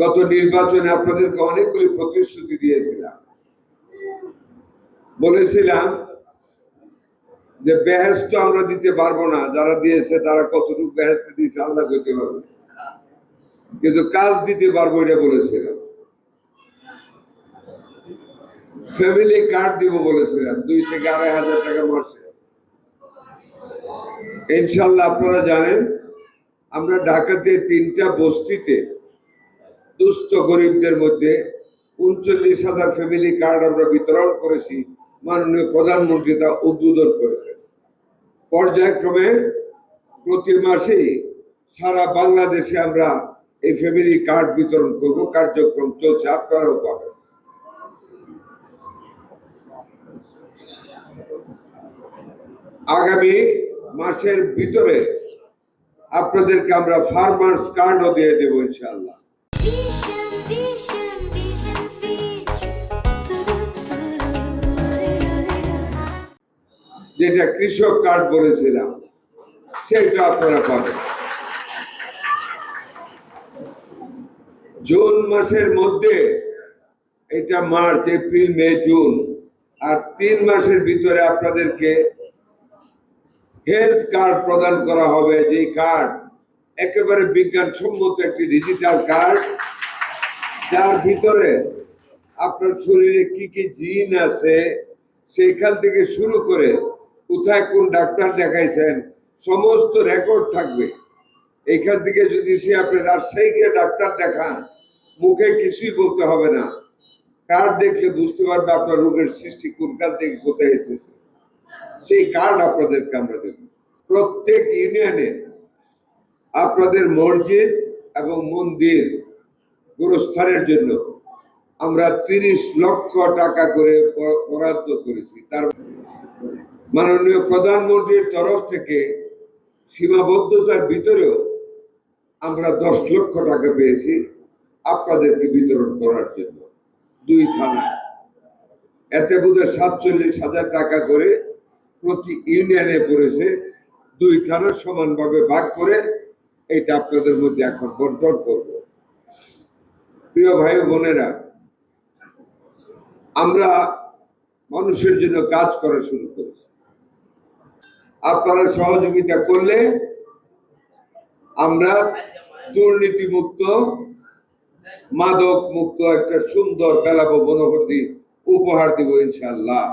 গত নির্বাচনে আপনাদেরকে অনেকগুলি প্রতিশ্রুতি দিয়েছিলাম, বলেছিলাম যে বেহেশত আমরা দিতে পারবো না, যারা দিয়েছে তারা কতটুকু বেহেশত দিয়েছে আল্লাহ করতে পারবে, কিন্তু কাজ দিতে পারবো এটা বলেছিলাম। ফ্যামিলি কার্ড দিব বলেছিলাম, 2 থেকে 2,500 টাকা মাসে। ইনশাল্লাহ আপনারা জানেন আমরা ঢাকাতে 3টা বস্তিতে দুস্থ গরিবদের মধ্যে 39,000 ফ্যামিলি কার্ড আমরা বিতরণ করেছি। মাননীয় প্রধানমন্ত্রী তা উদ্বোধন করেছেন। পর্যায়ক্রমে প্রতি মাসেই সারা বাংলাদেশে আমরা এই ফ্যামিলি কার্ড বিতরণ করব, কার্যক্রম চলছে, আপনারাও পাবেন। আগামী মাসের ভিতরে আপনাদেরকে আমরা ফার্মার্স কার্ডও দিয়ে দেবো ইনশাআল্লাহ। যেটা কৃষক কার্ড বলেছিলাম সেটা আপনারা পাবেন। জুন মাসের মধ্যে, এটা মার্চ, এপ্রিল, মে, জুন, আর 3 মাসের ভিতরে আপনাদেরকে হেলথ কার্ড প্রদান করা হবে, যে কার্ড একেবারে বিজ্ঞানসম্মত একটি ডিজিটাল কার্ড, যার ভিতরে আপনার শরীরে কি কি জিন আছে সেইখান থেকে শুরু করে কোথায় কোন ডাক্তার দেখাইছেন সমস্ত রেকর্ড থাকবে। এখান থেকে যদি সে আপনি রাজশাহী গিয়ে ডাক্তার দেখান, মুখে কিছুই বলতে হবে না, কার্ড দেখলে বুঝতে পারবে আপনার রোগের সৃষ্টি কোনখান থেকে কোথায় এসেছে। সেই কার্ড আপনাদেরকে আমরা দেব। প্রত্যেক ইউনিয়নে আপনাদের মসজিদ এবং মন্দির গোরস্থানের জন্য আমরা 30 লক্ষ টাকা করে বরাদ্দ করেছি। তার মাননীয় প্রধানমন্ত্রীর তরফ থেকে সীমাবদ্ধতার ভিতরেও আমরা 10 লক্ষ টাকা পেয়েছি আপনাদেরকে বিতরণ করার জন্য 2 থানায়। এতে বোধহয় 47,000 টাকা করে প্রতি ইউনিয়নে পড়েছে। 2 থানা সমানভাবে ভাগ করে এটা আপনাদের মধ্যে এখন বন্টন করব। প্রিয় ভাই বোনেরা, আমরা মানুষের জন্য কাজ করা শুরু করেছি। আপনারা সহযোগিতা করলে আমরা দুর্নীতি মুক্ত, মাদক মুক্ত একটা সুন্দর বেলাবো মনোহর উপহার দিব ইনশাআল্লাহ।